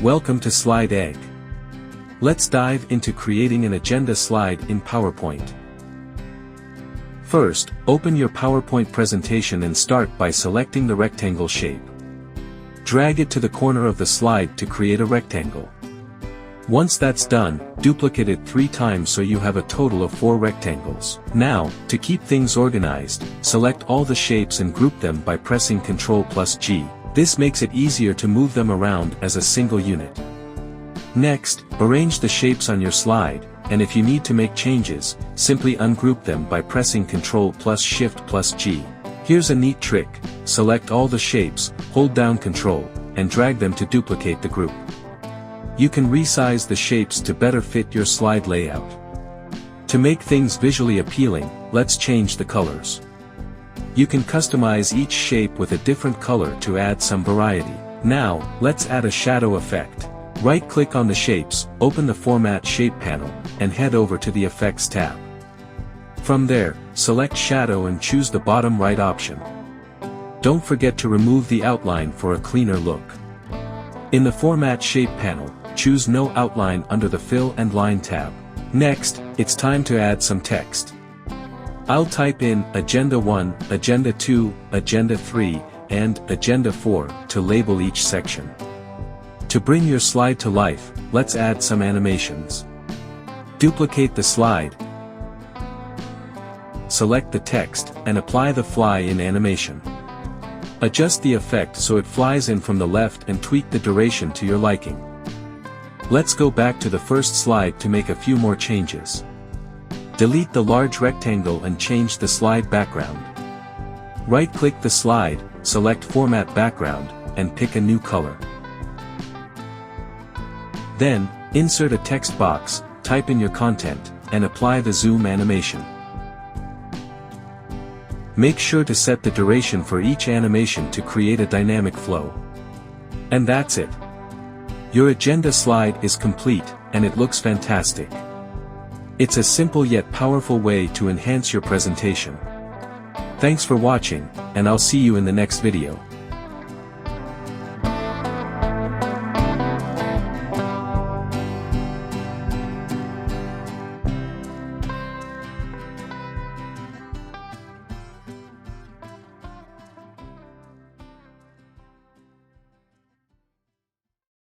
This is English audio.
Welcome to Slide Egg. Let's dive into creating an agenda slide in PowerPoint. First, open your PowerPoint presentation and start by selecting the rectangle shape. Drag it to the corner of the slide to create a rectangle. Once that's done, duplicate it 3 times so you have a total of 4 rectangles. Now, to keep things organized, select all the shapes and group them by pressing Ctrl+G. This makes it easier to move them around as a single unit. Next, arrange the shapes on your slide, and if you need to make changes, simply ungroup them by pressing Ctrl+Shift+G. Here's a neat trick: select all the shapes, hold down Ctrl, and drag them to duplicate the group. You can resize the shapes to better fit your slide layout. To make things visually appealing, let's change the colors. You can customize each shape with a different color to add some variety. Now, let's add a shadow effect. Right-click on the shapes, open the Format Shape panel, and head over to the Effects tab. From there, select Shadow and choose the bottom right option. Don't forget to remove the outline for a cleaner look. In the Format Shape panel, choose No Outline under the Fill and Line tab. Next, it's time to add some text. I'll type in Agenda 1, Agenda 2, Agenda 3, and Agenda 4 to label each section. To bring your slide to life, let's add some animations. Duplicate the slide, select the text, and apply the fly in animation. Adjust the effect so it flies in from the left and tweak the duration to your liking. Let's go back to the first slide to make a few more changes. Delete the large rectangle and change the slide background. Right-click the slide, select Format Background, and pick a new color. Then, insert a text box, type in your content, and apply the zoom animation. Make sure to set the duration for each animation to create a dynamic flow. And that's it. Your agenda slide is complete, and it looks fantastic. It's a simple yet powerful way to enhance your presentation. Thanks for watching, and I'll see you in the next video.